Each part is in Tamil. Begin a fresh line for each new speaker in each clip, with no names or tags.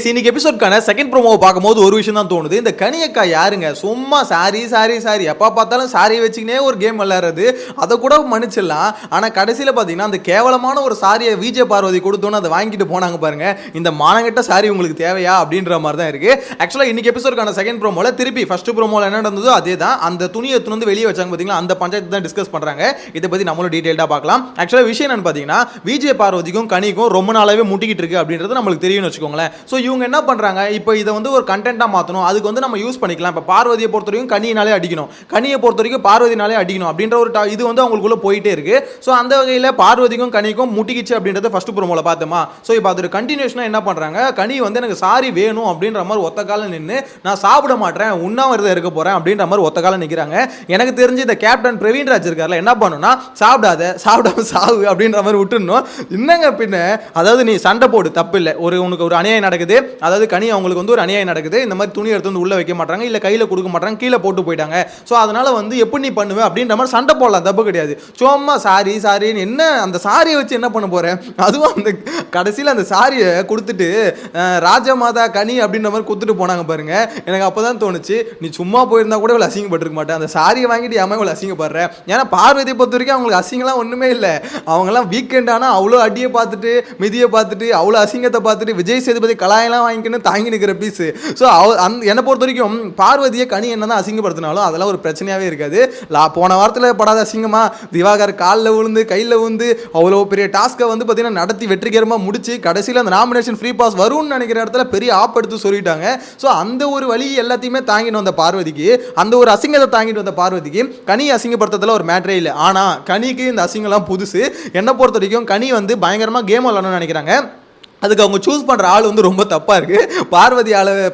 இன்னைக்கு எபிசோட்கான செகண்ட் ப்ரோமோவை பார்க்கும்போது ஒரு விஷயம் தான் தோணுது. இந்த கனியக்கா யாருங்க? சும்மா சாரி எப்போ பார்த்தாலும் சாரியை வச்சுக்கினே ஒரு கேம் விளையாடுறது, அதை கூட மன்னிச்சிடலாம். ஆனால் கடைசியில் பார்த்தீங்கன்னா அந்த கேவலமான ஒரு சாரியை விஜய் பார்வதி கொடுத்தோன்னு அதை வாங்கிட்டு போனாங்க பாருங்க. இந்த மானங்கட்ட சாரி உங்களுக்கு தேவையா அப்படின்ற மாதிரி தான் இருக்கு. ஆக்சுவலாக இன்னைக்கு எபிசோட்கான செகண்ட் ப்ரோமோவில் திருப்பி ஃபர்ஸ்ட் ப்ரோமோவில் என்ன நடந்ததோ அதே தான். அந்த துணியை எடுத்து வந்து வெளியே வச்சாங்க பார்த்தீங்களா, அந்த பஞ்சாயத்து தான் டிஸ்கஸ் பண்ணுறாங்க. இதை பற்றி நம்மளும் டீட்டெயிலாக பார்க்கலாம். ஆக்சுவலாக விஷயம் என்னன்னு பார்த்தீங்கன்னா, விஜய் பார்வதிக்கும் கனிக்கும் ரொம்ப நாளாவே முட்டிக்கிட்டு இருக்கு அப்படின்றது நம்மளுக்கு தெரியும்னு வச்சுக்கோங்களேன். ஸோ இவங்க என்ன பண்றாங்க, இப்போ இதை வந்து ஒரு கண்டென்ட்டா மாற்றணும், அதுக்கு வந்து நம்ம யூஸ் பண்ணிக்கலாம். இப்போ பார்வதியை பொறுத்த வரைக்கும் கனியினாலே அடிக்கணும், கனியை பொறுத்த வரைக்கும் பார்வதினாலே அடிக்கணும் அப்படின்ற ஒரு இது வந்து அவங்களுக்குள்ள போயிட்டே இருக்கு. ஸோ அந்த வகையில் பார்வதிக்கும் கனிக்கும் முட்டிக்கிச்சு அப்படின்றத ஃபர்ஸ்ட் ப்ரோமோல பார்த்தோமா. ஸோ இப்போ அது கண்டினியூஷனா என்ன பண்றாங்க, கனி வந்து எனக்கு சாரி வேணும் அப்படின்ற மாதிரி ஒத்த காலம் நின்று நான் சாப்பிட மாட்டேன் உண்ணாவிரதம் இருக்க போறேன் அப்படின்ற மாதிரி ஒத்த காலம் நிற்கிறாங்க. எனக்கு தெரிஞ்சு இந்த கேப்டன் பிரவீன் ராஜ் இருக்கார்ல, என்ன பண்ணணும்னா சாப்பிடாம சாவு அப்படின்ற மாதிரி விட்டுணும். என்னங்க பின்ன, அதாவது நீ சண்டை போடு தப்பு இல்லை, உனக்கு ஒரு அநியாயம் நடக்குது, அதாவது கனி அவங்களுக்கு வந்து ஒரு அநியாயம் நடக்குது, இந்த மாதிரி துணி எடுத்து வந்து உள்ள வைக்க மாட்டாங்க, இல்ல கையில கொடுக்க மாட்டாங்க, கீழே போட்டு போயிட்டாங்க. ஸோ அதனால வந்து எப்படி நீ பண்ணுவேன் அப்படின்ற மாதிரி சண்டை போடலாம், தப்பு கிடையாது. சும்மா சாரின்னு என்ன அந்த சாரியை வச்சு என்ன பண்ண போறேன்? அதுவும் அந்த கடைசியில் அந்த சாரியை கொடுத்துட்டு ராஜமாதா கனி அப்படின்ற மாதிரி கொடுத்துட்டு போனாங்க பாருங்க. எனக்கு அப்பதான் தோணுச்சு, நீ சும்மா போயிருந்தா கூட இவ்வளவு அசிங்கப்பட்டிருக்க மாட்டேன், அந்த சாரியை வாங்கிட்டு ஏமா இவ்வளவு அசிங்கப்படுற? ஏன்னா பார்வதியை பொறுத்த வரைக்கும் அவங்களுக்கு அசிங்கம்லாம் ஒண்ணுமே இல்லை. அவங்கலாம் வீக்கெண்ட் ஆனால் அவ்வளோ அடியை பார்த்துட்டு மிதியை பார்த்துட்டு அவ்வளோ அசிங்கத்தை பார்த்துட்டு விஜய் சேதுபதி கலாயெல்லாம் வாங்கிக்கின்னு தாங்கி நிற்கிற பீஸு. ஸோ என்னை பொறுத்த வரைக்கும் பார்வதியை கனி என்ன தான் அசிங்கப்படுத்தினாலும் அதெல்லாம் ஒரு பிரச்சனையாகவே இருக்காது. போன வாரத்தில் படாத அசிங்கமா திவாகர் காலில் விழுந்து கையில் விழுந்து அவ்வளோ பெரிய டாஸ்க்கை வந்து பார்த்தீங்கன்னா நடத்தி வெற்றிகரமாக முடிச்சு கடைசியில் அந்த நாமினேஷன் ஃப்ரீ பாஸ் வரும்னு நினைக்கிற இடத்துல பெரிய ஆப் எடுத்து சொல்லிட்டாங்க. ஸோ அந்த ஒரு வழி எல்லாத்தையுமே தாங்கிட்டு வந்த பார்வதிக்கு, அந்த ஒரு அசிங்கத்தை தாங்கிட்டு வந்த பார்வதிக்கு கனி அசிங்கப்படுத்துறதுல ஒரு மேட்டரே இல்லை. ஆனால் கனிக்கு இந்த அசிங்கம்லாம் புதுசு. என்னை பொறுத்த வரைக்கும் கனி வந்து பயங்கரமாக கேம் விளாடணும்னு நினைக்கிறாங்க. அதுக்கு அவங்க சூஸ் பண்ணுற ஆள் வந்து ரொம்ப தப்பாக இருக்குது.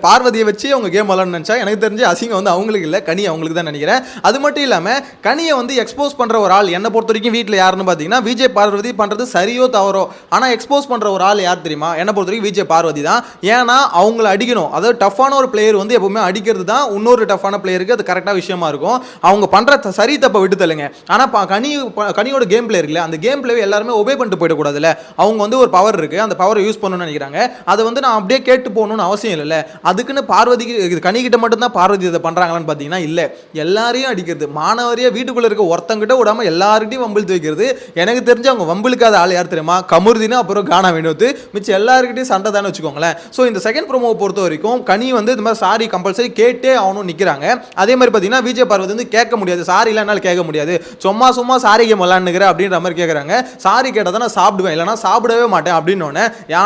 பார்வதியை வச்சு அவங்க கேம் விளாடணும்னு நினச்சா எனக்கு தெரிஞ்சு அசிங்கம் வந்து அவங்களுக்கு இல்லை, கனி அவங்களுக்கு தான் நினைக்கிறேன். அது மட்டும் இல்லாமல் கனியை வந்து எக்ஸ்போஸ் பண்ணுற ஒரு ஆள் என்னை பொறுத்த வரைக்கும் வீட்டில் யாருன்னு பார்த்தீங்கன்னா விஜய் பார்வதி பண்ணுறது சரியோ தவறோ, ஆனால் எக்ஸ்போஸ் பண்ணுற ஒரு ஆள் யார் தெரியுமா? என்னை பொறுத்த வரைக்கும் விஜய் பார்வதி தான். ஏன்னா அவங்கள அடிக்கணும், அதாவது டஃப்பான ஒரு பிளேயர் வந்து எப்பவுமே அடிக்கிறது தான் இன்னொரு டஃப்பான பிளேயருக்கு அது கரெக்டாக விஷயமா இருக்கும். அவங்க பண்ணுற சரி தப்பை விட்டு தள்ளுங்க. ஆனால் கனியோட கேம் பிளே இருக்குல்ல, அந்த கேம் பிளேவை எல்லாருமே ஒபே பண்ணிட்டு போயிடக்கூடாதுல்ல. அவங்க வந்து ஒரு பவர் இருக்குது, அந்த பவரை யூஸ் பண்ணணும்னு நினைக்கிறாங்க. அதை வந்து நான் அப்படியே கேட்டு போகணும்னு அவசியம் இல்லை. அதுக்குன்னு பார்வதிக்கு கனிக்கிட்ட மட்டும்தான் பார்வதி இதை பண்றாங்களான்னு பார்த்தீங்கன்னா இல்லை, எல்லாரையும் அடிக்கிறது, மாணவரையே வீட்டுக்குள்ள இருக்க ஒருத்தங்கிட்ட விடாம எல்லார்கிட்டையும் வம்பிழுத்து வைக்கிறது. எனக்கு தெரிஞ்சு அவங்க வம்பிழுக்காத ஆள் யார் தெரியுமா? கமுருதினா அப்புறம் கானா வினோத், மிச்சம் எல்லாருக்கிட்டையும் சண்டை தானே வச்சுக்கோங்களேன். ஸோ இந்த செகண்ட் ப்ரோமோவை பொறுத்த வரைக்கும் கனி வந்து இந்த மாதிரி சாரி கம்பல்சரி கேட்டே ஆகணும்னு நிற்கிறாங்க. அதே மாதிரி பார்த்தீங்கன்னா விஜய் பார்வதி வந்து கேட்க முடியாது, சாரி இல்லைனால கேட்க முடியாது, சும்மா சாரி கேம் விளாண்டுங்கிற அப்படின்ற மாதிரி கேட்குறாங்க. சாரி கேட்டால் தான் நான் சாப்பிடுவேன், இல்லைனா சாப்பிடவே மாட்டேன் அப்படின்னு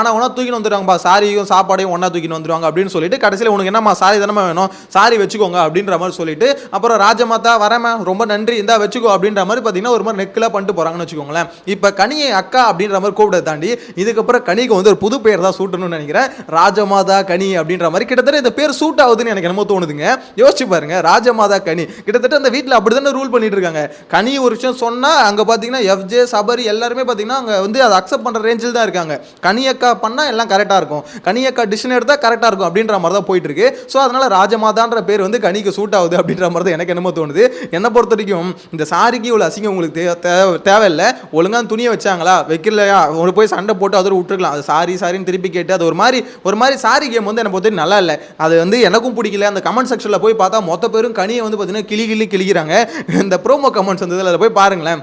யானா தூக்கின்னு வந்துடுவாங்கப்பா, சாரியும் சாப்பாடையும் ஒன்றா தூக்கின்னு வந்துடுவாங்க அப்படின்னு சொல்லிட்டு கடைசியில் உனக்கு என்னம்மா சாரி தானே வேணும், சாரி வச்சுக்கோங்க அப்படின்ற மாதிரி சொல்லிட்டு அப்புறம் ராஜமாதா வரேம்மா ரொம்ப நன்றி இந்தா வச்சுக்கோ அப்படின்ற மாதிரி பார்த்தீங்கன்னா ஒரு மாதிரி நெக்கில் பண்ணிட்டு போகிறாங்கன்னு வச்சுக்கோங்களேன். இப்போ கனியை அக்கா அப்படின்ற மாதிரி கூப்பிட தாண்டி இதுக்கப்புறம் கனிக்கு வந்து ஒரு புது பேர் தான் சூட்டணும்னு நினைக்கிறேன். ராஜமாதா கனி அப்படின்ற மாதிரி கிட்டத்தட்ட இந்த பேர் சூட் ஆகுதுன்னு எனக்கு என்னமோ தோணுதுங்க. யோசிச்சு பாருங்க, ராஜமாதா கனி கிட்டத்தட்ட அந்த வீட்டில் அப்படி தானே ரூல் பண்ணிட்டு இருக்காங்க. கனி ஒரு விஷயம் சொன்னால் அங்கே பார்த்தீங்கன்னா எஃப்ஜே சபரி எல்லாருமே பார்த்தீங்கன்னா அங்கே வந்து அதை அக்செப்ட் பண்ணுற ரேஞ்சில் தான் இருக்காங்க. கனி அக்கா பண்ணால் எல்லாம் கரெக்டாக இருக்கும், கனியக்கா டிசிஷன் எடுத்தால் கரெக்டாக இருக்கும் அப்படின்ற மாதிரி தான் போயிட்டு இருக்கு. ஸோ அதனால ராஜமாதான்ற பேர் வந்து கனிக்கு சூட் ஆகுது அப்படின்ற மாதிரி தான் எனக்கு என்னமோ தோணுது. என்னை பொறுத்த வரைக்கும் இந்த சாரிக்கு இவ்வளோ அசிங்கம் உங்களுக்கு தேவையில்லை. ஒழுங்காக துணியை வச்சாங்களா வைக்கலையா ஒரு போய் சண்டை போட்டு அதோட விட்டுருக்கலாம். அது சாரின்னு திருப்பி கேட்டு அது ஒரு மாதிரி சாரி கேம் வந்து என்னை பொறுத்த நல்லா இல்லை. அது வந்து எனக்கும் பிடிக்கல. அந்த கமெண்ட் செக்ஷனில் போய் பார்த்தா மொத்த பேரும் கனியை வந்து பார்த்தீங்கன்னா கிளிக்கிறாங்க. இந்த ப்ரோமோ கமெண்ட்ஸ் வந்து அதில் போய் பாருங்களேன்.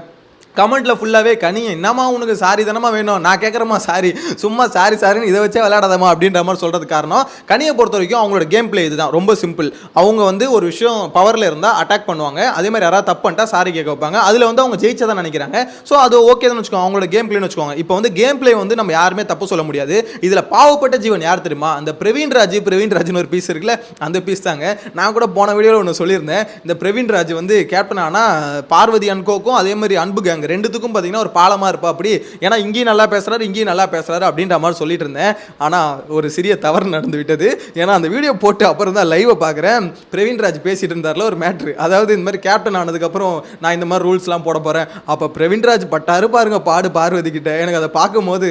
கமெண்ட்ல ஃபுல்லாகவே கனி என்னம்மா உனக்கு சாரி தானமா வேணும், நான் கேட்குறமா சாரி, சும்மா சாரின்னு இதை வச்சே விளையாடாதமா அப்படின்ற மாதிரி சொல்கிறது காரணம் கனியை பொறுத்த வரைக்கும் அவங்களோட கேம் பிளே இதுதான், ரொம்ப சிம்பிள். அவங்க வந்து ஒரு விஷயம் பவரில் இருந்தால் அட்டாக் பண்ணுவாங்க, அதே மாதிரி யாராவது தப்பு பண்ணிட்டா சாரி கேட்க வைப்பாங்க. அதில் வந்து அவங்க ஜெயிச்சதான் நினைக்கிறாங்க. ஸோ அது ஓகே தான் வச்சுக்கோங்க, அவங்களோட கேம் பிளேன்னு வச்சுக்கோங்க. இப்போ வந்து கேம் பிளே வந்து நம்ம யாருமே தப்பு சொல்ல முடியாது. இதில் பாவப்பட்ட ஜீவன் யார் தெரியுமா? அந்த பிரவீன் ராஜ்னு ஒரு பீஸ் இருக்குல்ல, அந்த பீஸ் தாங்க. நான் கூட போன வீடியோவில் ஒன்று சொல்லியிருந்தேன், இந்த பிரவீன் ராஜ் வந்து கேப்டன் ஆனால் பார்வதி அன்கோக்கும் அதே மாதிரி அன்பு கேங் ரெண்டுத்துக்கும் பார்த்தீங்கன்னா ஒரு பாலமாக இருப்பா அப்படி. ஏன்னா இங்கேயும் நல்லா பேசுறாரு அப்படின்ற மாதிரி சொல்லிட்டு இருந்தேன். ஆனால் ஒரு சிறிய தவறு நடந்து விட்டது. ஏன்னா அந்த வீடியோ போட்டு அப்புறம் தான் லைவை பார்க்குறேன், பிரவீன் ராஜ் பேசிட்டு இருந்தார்ல ஒரு மேட்ரு, அதாவது இந்த மாதிரி கேப்டன் ஆனதுக்கப்புறம் நான் இந்த மாதிரி ரூல்ஸ்லாம் போட போகிறேன். அப்போ பிரவீன் ராஜ் பட்டாரு பாருங்க பாடு பார்வதி கிட்ட. எனக்கு அதை பார்க்கும்போது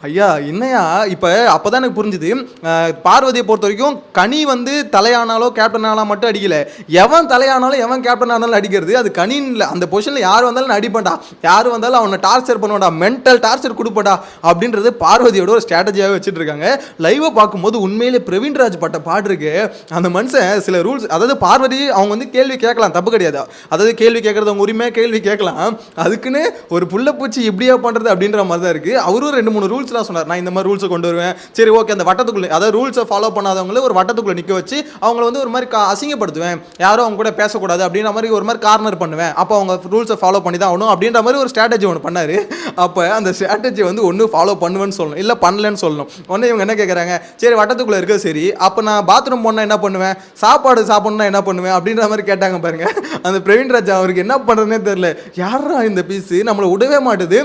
ஐயா என்னையா இப்போ அப்போ தான் எனக்கு புரிஞ்சுது, பார்வதியை பொறுத்த வரைக்கும் கனி வந்து தலையானாலோ கேப்டன் ஆனாலும் மட்டும் அடிக்கல, எவன் தலையானாலும் எவன் கேப்டன் ஆனாலும் அடிக்கிறது. அது கனின்னு அந்த பொசிஷனில் யார் வந்தாலும் நான் அடிப்பேன்டா, யார் வந்தாலும் அவனை டார்ச்சர் பண்ணுவாடா, மென்டல் டார்ச்சர் கொடுப்படா அப்படின்றது பார்வதியோட ஒரு ஸ்ட்ராட்டஜியாகவே வச்சுட்டு இருக்காங்க. லைவை பார்க்கும்போது உண்மையிலே பிரவீன்ராஜ் பட்ட பாடு இருக்கு. அந்த மனுஷன் சில ரூல்ஸ், அதாவது பார்வதி அவங்க வந்து கேள்வி கேட்கலாம், தப்பு கிடையாது. அதாவது கேள்வி கேட்கறது அவங்க உரிமை, கேள்வி கேட்கலாம். அதுக்குன்னு ஒரு புள்ள பூச்சி இப்படியா பண்றது அப்படின்ற மாதிரி தான் இருக்கு. அவரும் 2-3 ரூல்ஸ்லாம் சொன்னார். நான் இந்த மாதிரி ரூல்ஸை கொண்டு வருவேன், சரி ஓகே, அந்த வட்டத்துக்குள்ள, அதாவது ரூல்ஸை ஃபாலோ பண்ணாதவங்கள ஒரு வட்டத்துக்குள்ள நிற்க வச்சு அவங்கள வந்து ஒரு மாதிரி அசிங்கப்படுத்துவேன், யாரும் அவங்க கூட பேசக்கூடாது அப்படின்ற மாதிரி ஒரு மாதிரி கார்னர் பண்ணுவேன், அப்போ அவங்க ரூல்ஸை ஃபாலோ பண்ணி தான் ஆகணும் அப்படின்ற மாதிரி ஒரு ஸ்ட்ராட்டஜி ஒன்று பண்ணாரு. அப்போ அந்த ஸ்ட்ராட்டஜி வந்து ஒன்று ஃபாலோ பண்ணுவேன்னு சொல்லணும், இல்லை பண்ணலன்னு சொல்லணும். உடனே இவங்க என்ன கேட்குறாங்க, சரி வட்டத்துக்குள்ளே இருக்க சரி, அப்போ நான் பாத்ரூம் போனால் என்ன பண்ணுவேன், சாப்பாடு சாப்பிட்ணுன்னா என்ன பண்ணுவேன் அப்படின்ற மாதிரி கேட்டாங்க பாருங்க. அந்த பிரவீன்ராஜ் அவருக்கு என்ன பண்ணுறதுனே தெரியல. யாரா இந்த பீஸு நம்மளை விடவே மாட்டுது.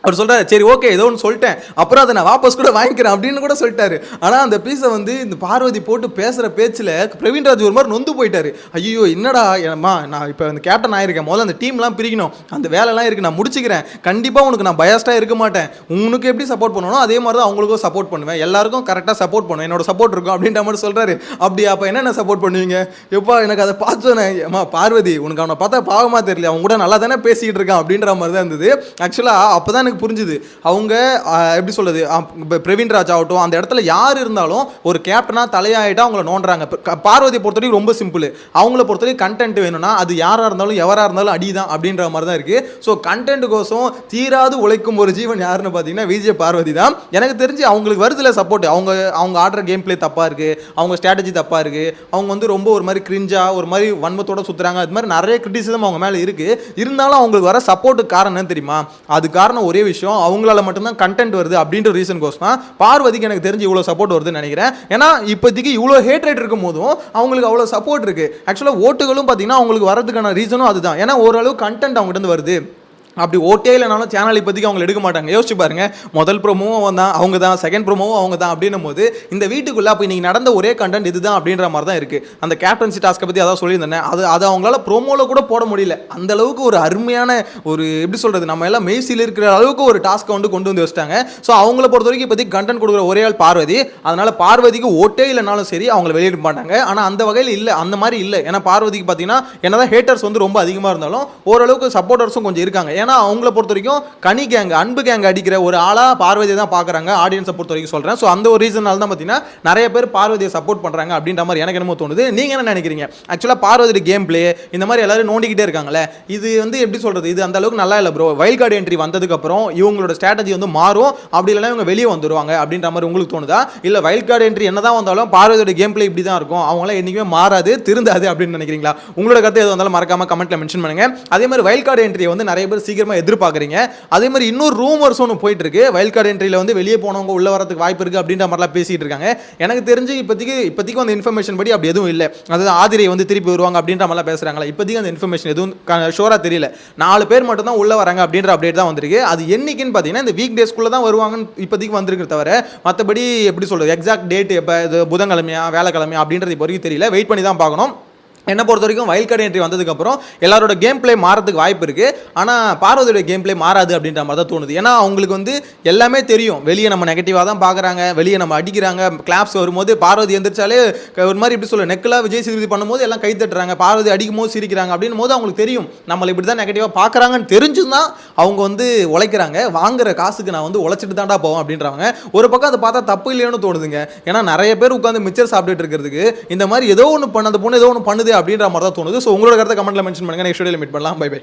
அவர் சொல்கிறார், சரி ஓகே ஏதோ ஒன்று சொல்லிட்டேன், அப்புறம் அதை நான் வாபஸ் கூட வாங்கிக்கிறேன் அப்படின்னு கூட சொல்லிட்டாரு. ஆனால் அந்த பீஸை வந்து இந்த பார்வதி போட்டு பேசுகிற பேச்சில் பிரவீன்ராஜ் ஒரு மாதிரி நொந்து போயிட்டாரு. ஐயோ என்னடா ஏம்மா, நான் இப்போ அந்த கேப்டன் ஆயிருக்கேன், முதல்ல அந்த டீம்லாம் பிரிக்கணும், அந்த வேலைலாம் இருக்குது, நான் முடிச்சுக்கிறேன், கண்டிப்பாக உனக்கு நான் பயாஸ்டாக இருக்க மாட்டேன், உனக்கு எப்படி சப்போர்ட் பண்ணணும் அதே மாதிரி தான் அவங்களுக்கும் சப்போர்ட் பண்ணுவேன், எல்லாருக்கும் கரெக்டாக சப்போர்ட் பண்ணுவேன், என்னோட சப்போர்ட் இருக்கும் அப்படின்ற மாதிரி சொல்கிறாரு. அப்படி அப்போ என்னென்ன சப்போர்ட் பண்ணுவீங்க? எப்பா எனக்கு அதை பார்த்தோன்னே, ஏம்மா பார்வதி உனக்கு அவனை பார்த்தா பாவமாக தெரியல, அவங்க கூட நல்லா தானே பேசிக்கிட்டு இருக்கான் அப்படின்ற மாதிரி தான் இருந்தது. ஆக்சுவலாக அப்போ தான் எனக்கு புரிஞ்சுது, அவங்க எப்படி சொல்றது, பிரவீன்ராஜ் ஆகட்டும், அந்த இடத்துல யார் இருந்தாலும் ஒரு கேப்டனா தலையாயிட்டா அவங்கள நோண்டுறாங்க. பார்வதியை பொறுத்தவரைக்கும் ரொம்ப சிம்பிள், அவங்கள பொறுத்தவரைக்கும் கண்டென்ட் வேணும்னா அது யாரா இருந்தாலும் எவரா இருந்தாலும் அடிதான் அப்படின்ற மாதிரி தான் இருக்கு. ஸோ கண்டென்ட் கோசம் தீராது உழைக்கும் ஒரு ஜீவன் யாருன்னு பார்த்தீங்கன்னா விஜய் பார்வதி தான். எனக்கு தெரிஞ்சு அவங்களுக்கு வருதுல சப்போர்ட், அவங்க ஆடுற கேம் பிளே தப்பா இருக்கு, அவங்க ஸ்ட்ராட்டஜி தப்பா இருக்கு, அவங்க வந்து ரொம்ப ஒரு மாதிரி கிரிஞ்சா ஒரு மாதிரி வன்மத்தோட சுத்துறாங்க, அது மாதிரி நிறைய கிரிட்டிசிசம் அவங்க மேல இருக்கு. இருந்தாலும் அவங்களுக்கு வர சப்போர்ட்டுக்கு காரணம் என்ன தெரியுமா? அது காரணம் ஒரே விஷயம், அவங்களால மட்டும்தான் கண்டென்ட் வருது அப்படின்ற ரீசன் கோஸ் தான் பார்வதிக்கு எனக்கு தெரிஞ்சு இவ்வளோ சப்போர்ட் வருதுன்னு நினைக்கிறேன். ஏன்னா இப்போதைக்கு இவ்வளோ ஹேட் ரேட் இருக்கும் போதும் அவங்களுக்கு அவ்வளோ சப்போர்ட் இருக்கு. ஆக்சுவலாக ஓட்டுகளும் பார்த்தீங்கன்னா அவங்களுக்கு வரதுக்கான ரீசனும் அதுதான், ஏன்னா ஓரளவு கண்டென்ட் அவங்ககிட்ட இருந்து வருது. அப்படி ஓட்டே இல்லைனாலும் சேனல் இப்போதைக்கு அவங்க எடுக்க மாட்டாங்க. யோசிச்சு பாருங்க, முதல் ப்ரோமோவும் தான் அவங்க தான், செகண்ட் ப்ரோமோவும் அவங்க தான் அப்படின்னும் போது இந்த வீட்டுக்குள்ளே அப்போ இன்னைக்கு நடந்த ஒரே கண்டென்ட் இதுதான் அப்படின்ற மாதிரி தான் இருக்குது. அந்த கேப்டன்சி டாஸ்க்கை பற்றி அதான் சொல்லியிருந்தேன், அது அவங்களால ப்ரோமோவில் கூட போட முடியல. அந்த அளவுக்கு ஒரு அருமையான ஒரு எப்படி சொல்கிறது, நம்ம எல்லாம் மெய்சில் இருக்கிற அளவுக்கு ஒரு டாஸ்க்கை வந்து கொண்டு வந்து வச்சிட்டாங்க. ஸோ அவங்கள பொறுத்த வரைக்கும் இப்போதைக்கு கண்டென்ட் கொடுக்குற ஒரே ஆள் பார்வதி. அதனால் பார்வதிக்கு ஓட்டே இல்லைனாலும் சரி அவங்கள வெளியிட மாட்டாங்க. ஆனால் அந்த வகையில் இல்லை, அந்த மாதிரி இல்லை. ஏன்னா பார்வதிக்கு பார்த்தீங்கன்னா என்னதான் ஹேட்டர்ஸ் வந்து ரொம்ப அதிகமாக இருந்தாலும் ஓரளவுக்கு சப்போர்ட்டர்ஸும் கொஞ்சம் இருக்காங்க. ஏன்னா அவங்கள பொறுத்த வரைக்கும் கனி கேங், அன்பு கேங் அடிக்கிற ஒரு ஆளா பார்வதியை தான் பார்க்குறாங்க, ஆடியன்ஸை பொறுத்த வரைக்கும் சொல்கிறேன். ஸோ அந்த ஒரு ரீசனால தான் பார்த்தீங்கன்னா நிறைய பேர் பார்வதியை சப்போர்ட் பண்ணுறாங்க அப்படின்ற மாதிரி எனக்கு என்னமோ தோணுது. நீங்கள் என்ன நினைக்கிறீங்க? ஆக்சுவலாக பார்வதி கேம் பிளே இந்த மாதிரி எல்லாரும் நோண்டிக்கிட்டே இருக்காங்களே, இது வந்து எப்படி சொல்கிறது, இது அந்த அளவுக்கு நல்லா இல்லை ப்ரோ. வைல்ட் கார்டு என்ட்ரி வந்ததுக்கப்புறம் இவங்களோட ஸ்ட்ராட்டஜி வந்து மாறும், அப்படி இல்லைனா இவங்க வெளியே வந்துடுவாங்க அப்படின்ற மாதிரி உங்களுக்கு தோணுதா? இல்லை வைல்ட் கார்டு என்ட்ரி என்ன தான் வந்தாலும் பார்வதியோட கேம் பிளே இப்படி தான் இருக்கும், அவங்களாம் என்றைக்குமே மாறாது, திருந்தாது அப்படின்னு நினைக்கிறீங்களா? உங்களோட கருத்து எது வந்தாலும் மறக்காம கமெண்ட்ல மென்ஷன் பண்ணுங்க. அதே மாதிரி வைல்ட் கார்டு என்ட்ரியை வந்து நிறைய பேர் சீக்கிரமாக எதிர்பார்க்குறீங்க. அதே மாதிரி இன்னொரு ரூமர்ஸ் ஒன்று போயிட்டு இருக்கு, வைல்ட் கார்டு என்ட்ரியில் வந்து வெளியே போனவங்க உள்ள வரதுக்கு வாய்ப்பு இருக்கு அப்படின்ற மாதிரிலாம் பேசிட்டு இருக்காங்க. எனக்கு தெரிஞ்சு இப்போதைக்கு அந்த இன்ஃபர்மேஷன் படி அப்படி எதுவும் இல்லை. அதாவது ஆதிரை வந்து திருப்பி வருவாங்க அப்படின்ற மாதிரிலாம் பேசுறாங்களா, இப்போதைக்கு அந்த இன்ஃபர்மேஷன் எதுவும் ஷோரா தெரியல. 4 பேர் மட்டும் தான் உள்ள வராங்க அப்படின்ற அப்டேட் தான் வந்திருக்கு. அது என்னைக்குன்னு பார்த்தீங்கன்னா இந்த வீக் டேஸ்க்குள்ள தான் வருவாங்கன்னு இப்போதைக்கு வந்திருக்கு தவிர மற்றபடி எப்படி சொல்றது எக்ஸாக்ட் டேட் எப்போ, இது புதன்கிழமையா வேலைக்கிழமையா அப்படின்றது இப்போ வரைக்கும் தெரியல, வெயிட் பண்ணி தான் பார்க்கணும். என்னை பொறுத்த வரைக்கும் வைல்ட் கார்டு என்ட்ரி வந்ததுக்கப்புறம் எல்லாரோட கேம் பிளே மாறதுக்கு வாய்ப்பு இருக்குது. ஆனால் பார்வதியோட கேம் பிளே மாறாது அப்படின்ற மாதிரி தான் தோணுது. ஏன்னா அவங்களுக்கு வந்து எல்லாமே தெரியும், வெளியே நம்ம நெகட்டிவாக தான் பார்க்குறாங்க, வெளியே நம்ம அடிக்கிறாங்க, கிளாப்ஸ் வரும்போது பார்வதி எந்திரிச்சாலே ஒரு மாதிரி இப்படி சொல்ல நெக்கலாக விஜய் சேதுபதி பண்ணும்போது எல்லாம் கை தட்டுறாங்க, பார்வதி அடிக்கும் போது சிரிக்கிறாங்க அப்படின் போது அவங்களுக்கு தெரியும் நம்மளை இப்படி தான் நெகட்டிவாக பார்க்குறாங்கன்னு தெரிஞ்சுதான் அவங்க வந்து உழைக்கிறாங்க. வாங்குற காசுக்கு நான் வந்து உழைச்சிட்டு தாண்டா போவோம் அப்படின்றவங்க ஒரு பக்கம் அதை பார்த்தா தப்பு இல்லைன்னு தோணுதுங்க. ஏன்னா நிறைய பேர் உட்காந்து மிச்சர் சாப்பிட்டுட்டு இருக்கிறதுக்கு இந்த மாதிரி ஏதோ ஒன்று பண்ண, அந்த பொண்ணு ஏதோ ஒன்று பண்ணுது அப்படின்ற மாதிரி தான் தோணுது. ஸோ உங்களோட கருத்தை கமெண்ட்ல மென்ஷன் பண்ணுங்க. நெக்ஸ்ட் வீடியோல மீட் பண்ணலாம். Bye by.